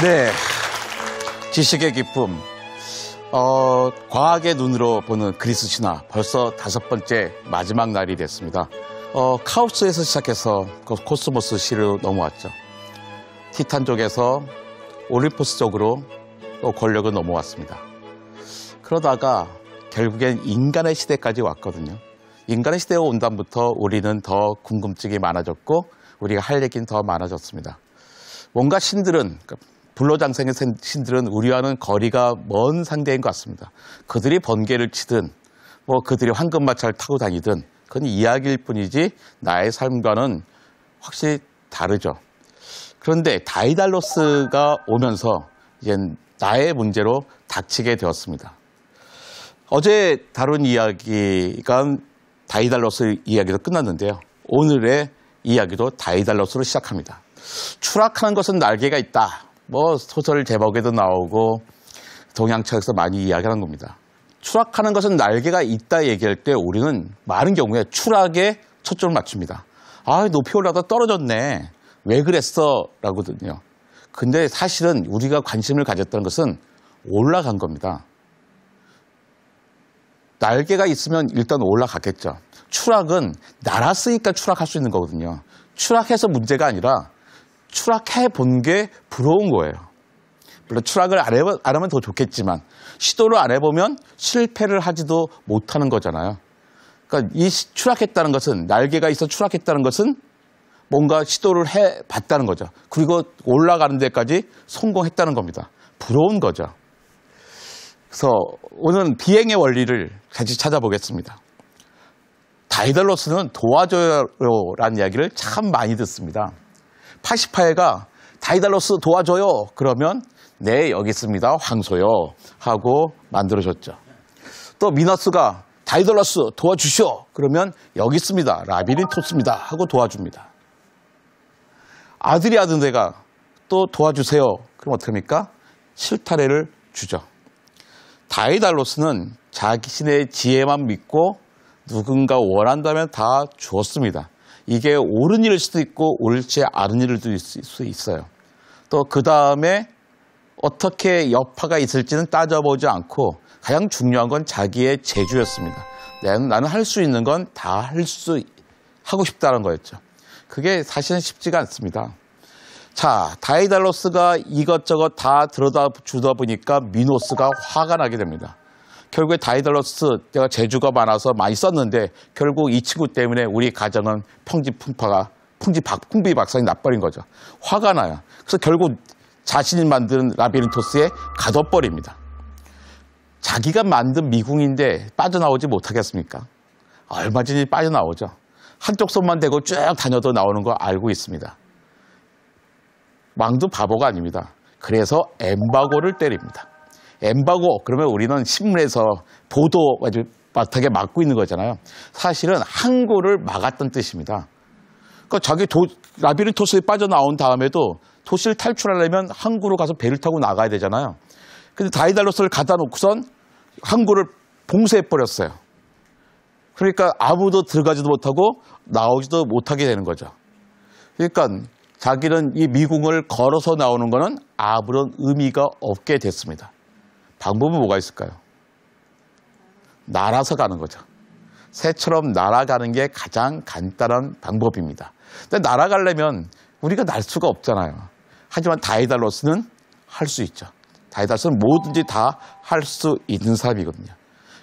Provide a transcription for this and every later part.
네. 지식의 기쁨. 과학의 눈으로 보는 그리스 신화. 벌써 5번째 마지막 날이 됐습니다. 카오스에서 시작해서 코스모스 시로 넘어왔죠. 티탄족에서 올림포스 쪽으로 또 권력은 넘어왔습니다. 그러다가 결국엔 인간의 시대까지 왔거든요. 인간의 시대가 온 다음부터 우리는 더 궁금증이 많아졌고 우리가 할 얘기는 더 많아졌습니다. 뭔가 신들은, 불로장생의 신들은 우리와는 거리가 먼 상대인 것 같습니다. 그들이 번개를 치든 뭐 그들이 황금마차를 타고 다니든 그건 이야기일 뿐이지 나의 삶과는 확실히 다르죠. 그런데 다이달로스가 오면서 이제 나의 문제로 닥치게 되었습니다. 어제 다룬 이야기가 다이달로스 이야기로 끝났는데요. 오늘의 이야기도 다이달로스로 시작합니다. 추락하는 것은 날개가 있다. 뭐 소설 제목에도 나오고 동양책에서 많이 이야기하는 겁니다. 추락하는 것은 날개가 있다 얘기할 때 우리는 많은 경우에 추락에 초점을 맞춥니다. 아, 높이 올라다 떨어졌네. 왜 그랬어? 라거든요. 근데 사실은 우리가 관심을 가졌다는 것은 올라간 겁니다. 날개가 있으면 일단 올라갔겠죠. 추락은 날았으니까 추락할 수 있는 거거든요. 추락해서 문제가 아니라 추락해 본 게 부러운 거예요. 물론 추락을 안 하면 더 좋겠지만 시도를 안 해보면 실패를 하지도 못하는 거잖아요. 그러니까 이 추락했다는 것은, 날개가 있어 추락했다는 것은 뭔가 시도를 해봤다는 거죠. 그리고 올라가는 데까지 성공했다는 겁니다. 부러운 거죠. 그래서 오늘은 비행의 원리를 같이 찾아보겠습니다. 다이달로스는 도와줘요라는 이야기를 참 많이 듣습니다. 파시파에가 다이달로스 도와줘요 그러면 네 여기 있습니다 황소요 하고 만들어줬죠. 또 미너스가 다이달로스 도와주시오 그러면 여기 있습니다 라비린토스입니다 하고 도와줍니다. 아드리아드네가 또 도와주세요 그럼 어떻게 합니까? 실타래를 주죠. 다이달로스는 자신의 지혜만 믿고 누군가 원한다면 다 주었습니다. 이게 옳은 일일 수도 있고 옳지 않은 일일 수도 있어요. 또 그 다음에 어떻게 여파가 있을지는 따져보지 않고 가장 중요한 건 자기의 재주였습니다. 나는 할 수 있는 건 다 하고 싶다는 거였죠. 그게 사실은 쉽지가 않습니다. 자, 다이달로스가 이것저것 다 들여다 주다 보니까 미노스가 화가 나게 됩니다. 결국에 다이달로스 내가 재주가 많아서 많이 썼는데 결국 이 친구 때문에 우리 가정은 풍비박산이 나버린 거죠. 화가 나요. 그래서 결국 자신이 만든 라비린토스에 가둬버립니다. 자기가 만든 미궁인데 빠져나오지 못하겠습니까? 얼마든지 빠져나오죠. 한쪽 손만 대고 쭉 다녀도 나오는 거 알고 있습니다. 왕도 바보가 아닙니다. 그래서 엠바고를 때립니다. 엠바고 그러면 우리는 신문에서 보도 아주 마땅하게 막고 있는 거잖아요. 사실은 항구를 막았던 뜻입니다. 그러니까 자기 라비린토스에 빠져나온 다음에도 도시를 탈출하려면 항구로 가서 배를 타고 나가야 되잖아요. 근데 다이달로스를 갖다 놓고선 항구를 봉쇄해버렸어요. 그러니까 아무도 들어가지도 못하고 나오지도 못하게 되는 거죠. 그러니까 자기는 이 미궁을 걸어서 나오는 거는 아무런 의미가 없게 됐습니다. 방법은 뭐가 있을까요? 날아서 가는 거죠. 새처럼 날아가는 게 가장 간단한 방법입니다. 근데 날아가려면 우리가 날 수가 없잖아요. 하지만 다이달로스는 할 수 있죠. 다이달로스는 뭐든지 다 할 수 있는 사람이거든요.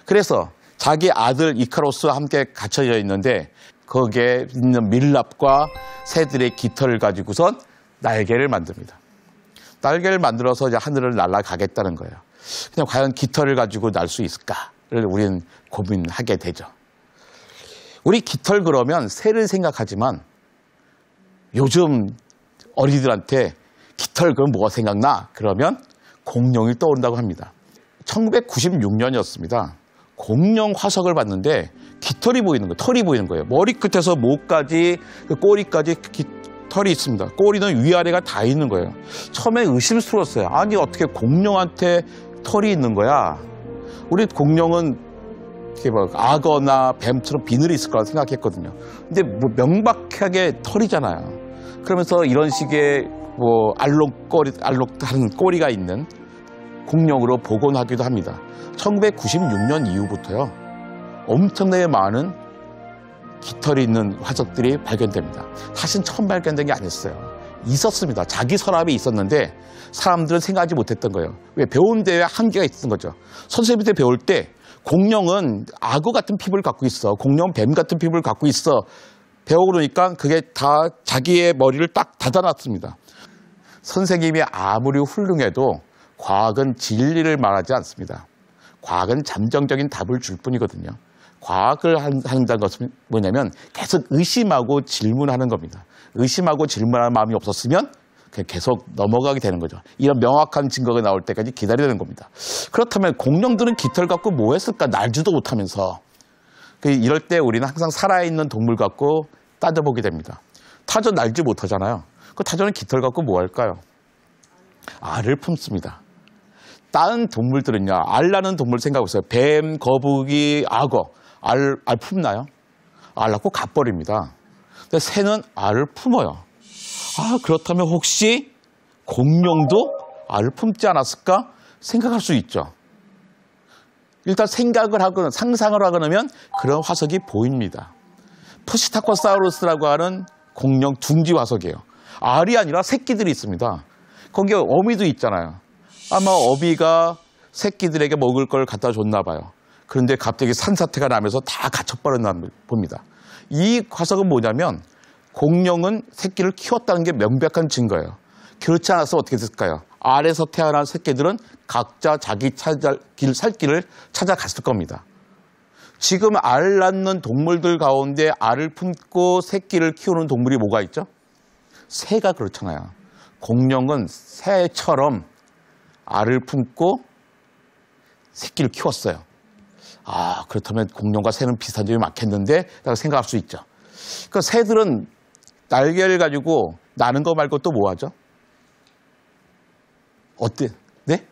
그래서 자기 아들 이카로스와 함께 갇혀져 있는데 거기에 있는 밀랍과 새들의 깃털을 가지고선 날개를 만듭니다. 날개를 만들어서 이제 하늘을 날아가겠다는 거예요. 그냥 과연 깃털을 가지고 날 수 있을까를 우리는 고민하게 되죠. 우리 깃털 그러면 새를 생각하지만 요즘 어린이들한테 깃털 그럼 뭐가 생각나? 그러면 공룡이 떠오른다고 합니다. 1996년이었습니다. 공룡 화석을 봤는데 깃털이 보이는 거예요. 털이 보이는 거예요. 머리끝에서 목까지 그 꼬리까지 털이 있습니다. 꼬리는 위아래가 다 있는 거예요. 처음에 의심스러웠어요. 아니 어떻게 공룡한테 털이 있는 거야? 우리 공룡은 이렇게 뭐 악어나 뱀처럼 비늘이 있을 거라 생각했거든요. 근데 뭐 명백하게 털이잖아요. 그러면서 이런 식의 뭐 알록달은 꼬리가 있는 공룡으로 복원하기도 합니다. 1996년 이후부터요, 엄청나게 많은 깃털이 있는 화석들이 발견됩니다. 사실 처음 발견된 게 아니었어요. 있었습니다. 자기 서랍에 있었는데 사람들은 생각하지 못했던 거예요. 왜? 배운 데에 한계가 있었던 거죠. 선생님한테 배울 때 공룡은 악어 같은 피부를 갖고 있어, 공룡은 뱀 같은 피부를 갖고 있어 배우고 그러니까 그게 다 자기의 머리를 딱 닫아놨습니다. 선생님이 아무리 훌륭해도 과학은 진리를 말하지 않습니다. 과학은 잠정적인 답을 줄 뿐이거든요. 과학을 한다는 것은 뭐냐면 계속 의심하고 질문하는 겁니다. 의심하고 질문하는 마음이 없었으면 계속 넘어가게 되는 거죠. 이런 명확한 증거가 나올 때까지 기다려야 되는 겁니다. 그렇다면 공룡들은 깃털 갖고 뭐 했을까? 날지도 못하면서. 이럴 때 우리는 항상 살아있는 동물 갖고 따져보게 됩니다. 타조 날지 못하잖아요. 그 타조는 깃털 갖고 뭐 할까요? 알을 품습니다. 다른 동물들은요, 알 낳는 동물 생각해보세요. 뱀, 거북이, 악어, 알 품나요? 알 낳고 갓버립니다. 근데 새는 알을 품어요. 아, 그렇다면 혹시 공룡도 알을 품지 않았을까 생각할 수 있죠. 일단 생각을 하거나 상상을 하거나 하면 그런 화석이 보입니다. 포시타코사우루스라고 하는 공룡 둥지 화석이에요. 알이 아니라 새끼들이 있습니다. 거기에 어미도 있잖아요. 아마 어미가 새끼들에게 먹을 걸 갖다 줬나 봐요. 그런데 갑자기 산사태가 나면서 다 갇혀버렸나 봅니다. 이 화석은 뭐냐면 공룡은 새끼를 키웠다는 게 명백한 증거예요. 그렇지 않아서 어떻게 됐을까요? 알에서 태어난 새끼들은 각자 자기 살 길을 찾아갔을 겁니다. 지금 알 낳는 동물들 가운데 알을 품고 새끼를 키우는 동물이 뭐가 있죠? 새가 그렇잖아요. 공룡은 새처럼 알을 품고 새끼를 키웠어요. 아, 그렇다면 공룡과 새는 비슷한 점이 많겠는데 라고 생각할 수 있죠. 그러니까 새들은 날개를 가지고 나는 거 말고 또 뭐 하죠? 어때? 네?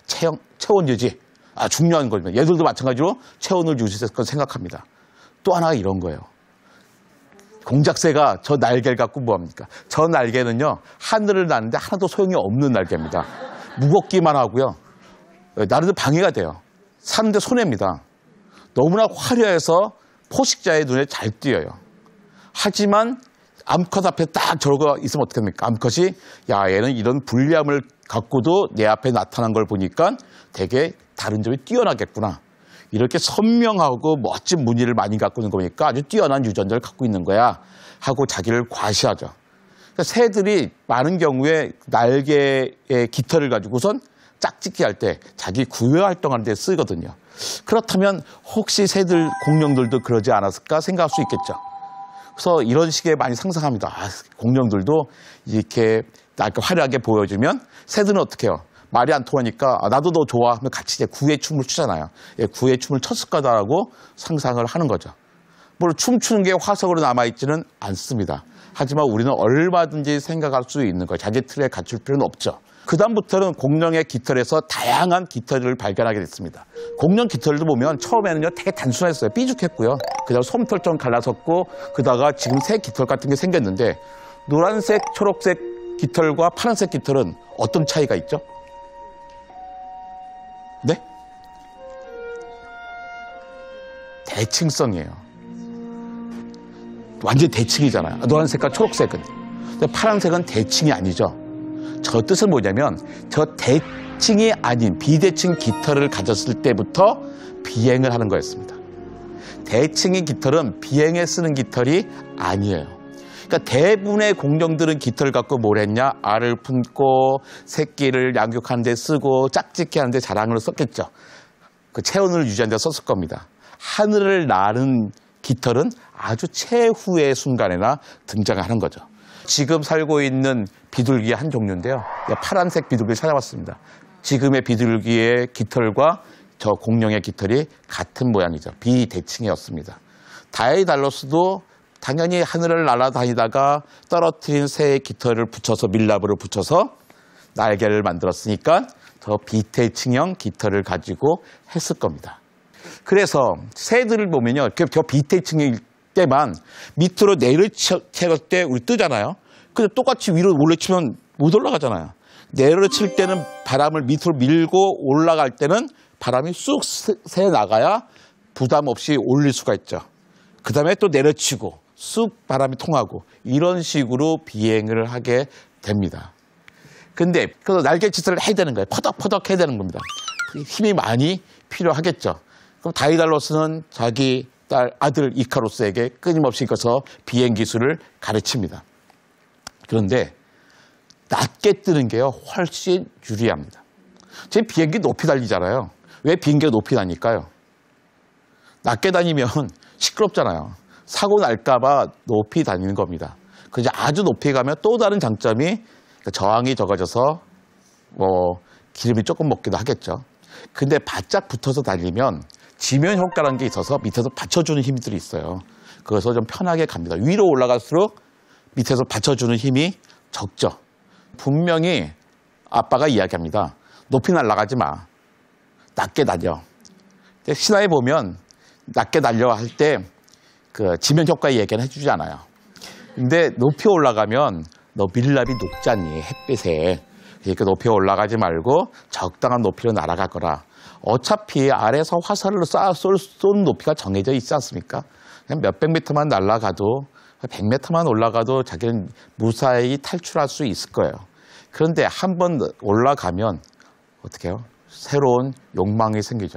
체온 유지. 아, 중요한 거죠. 얘들도 마찬가지로 체온을 유지할 건 생각합니다. 또 하나가 이런 거예요. 공작새가 저 날개를 갖고 뭐합니까? 저 날개는요, 하늘을 나는데 하나도 소용이 없는 날개입니다. 무겁기만 하고요. 나름대로 방해가 돼요. 사는데 손해입니다. 너무나 화려해서 포식자의 눈에 잘 띄어요. 하지만 암컷 앞에 딱 저러고 있으면 어떻게 합니까? 암컷이 야, 얘는 이런 불리함을 갖고도 내 앞에 나타난 걸 보니까 되게 다른 점이 뛰어나겠구나. 이렇게 선명하고 멋진 무늬를 많이 갖고 있는 거니까 아주 뛰어난 유전자를 갖고 있는 거야 하고 자기를 과시하죠. 그러니까 새들이 많은 경우에 날개의 깃털을 가지고선 짝짓기 할 때 자기 구애 활동하는 데 쓰거든요. 그렇다면 혹시 새들, 공룡들도 그러지 않았을까 생각할 수 있겠죠. 그래서 이런 식의 많이 상상합니다. 아, 공룡들도 이렇게 화려하게 보여주면 새들은 어떻게 해요? 말이 안 통하니까 나도 너 좋아 하면 같이 이제 구애 춤을 추잖아요. 예, 구애 춤을 췄을 거다라고 상상을 하는 거죠. 물론 춤추는 게 화석으로 남아있지는 않습니다. 하지만 우리는 얼마든지 생각할 수 있는 거예요. 자기 틀에 갖출 필요는 없죠. 그 다음부터는 공룡의 깃털에서 다양한 깃털을 발견하게 됐습니다. 공룡 깃털도 보면 처음에는요 되게 단순했어요. 삐죽했고요. 그다음 솜털 좀 갈라섰고 그다가 지금 새 깃털 같은 게 생겼는데 노란색, 초록색 깃털과 파란색 깃털은 어떤 차이가 있죠? 네? 대칭성이에요. 완전히 대칭이잖아요. 노란색과 초록색은. 근데 파란색은 대칭이 아니죠. 저 뜻은 뭐냐면 저 대칭이 아닌 비대칭 깃털을 가졌을 때부터 비행을 하는 거였습니다. 대칭의 깃털은 비행에 쓰는 깃털이 아니에요. 그러니까 대부분의 공룡들은 깃털을 갖고 뭘 했냐? 알을 품고 새끼를 양육하는 데 쓰고 짝짓기 하는 데 자랑으로 썼겠죠. 그 체온을 유지하는 데 썼을 겁니다. 하늘을 나는 깃털은 아주 최후의 순간에나 등장하는 거죠. 지금 살고 있는 비둘기의 한 종류인데요. 파란색 비둘기를 찾아봤습니다. 지금의 비둘기의 깃털과 저 공룡의 깃털이 같은 모양이죠. 비대칭이었습니다. 다이달로스도 당연히 하늘을 날아다니다가 떨어뜨린 새의 깃털을 붙여서 밀랍으로 붙여서 날개를 만들었으니까 더 비대칭형 깃털을 가지고 했을 겁니다. 그래서 새들을 보면요. 저 비대칭일 때만 밑으로 내려칠 때 우리 뜨잖아요. 근데 똑같이 위로 올려치면 못 올라가잖아요. 내려칠 때는 바람을 밑으로 밀고 올라갈 때는 바람이 쑥 새 나가야 부담 없이 올릴 수가 있죠. 그 다음에 또 내려치고 쑥 바람이 통하고 이런 식으로 비행을 하게 됩니다. 근데 그래서 날개짓을 해야 되는 거예요. 퍼덕퍼덕 해야 되는 겁니다. 힘이 많이 필요하겠죠. 그럼 다이달로스는 자기 아들 이카로스에게 끊임없이 가서 비행 기술을 가르칩니다. 그런데 낮게 뜨는 게요 훨씬 유리합니다. 제 비행기 높이 달리잖아요. 왜 비행기가 높이 다닐까요? 낮게 다니면 시끄럽잖아요. 사고 날까봐 높이 다니는 겁니다. 그래서 아주 높이 가면 또 다른 장점이 저항이 적어져서 기름이 조금 먹기도 하겠죠. 근데 바짝 붙어서 달리면 지면 효과라는 게 있어서 밑에서 받쳐주는 힘들이 있어요. 그래서 좀 편하게 갑니다. 위로 올라갈수록 밑에서 받쳐주는 힘이 적죠. 분명히 아빠가 이야기합니다. 높이 날아가지 마. 낮게 달려. 신화에 보면 낮게 달려 할 때 그 지면 효과 얘기는 해주지 않아요. 근데 높이 올라가면 너 밀랍이 높지 않니? 햇빛에. 그러니까 높이 올라가지 말고 적당한 높이로 날아갈 거라. 어차피 아래에서 화살로 쏘는 높이가 정해져 있지 않습니까? 그냥 몇백 미터만 날아가도 100m만 올라가도 자기는 무사히 탈출할 수 있을 거예요. 그런데 한번 올라가면 어떻게 해요? 새로운 욕망이 생기죠.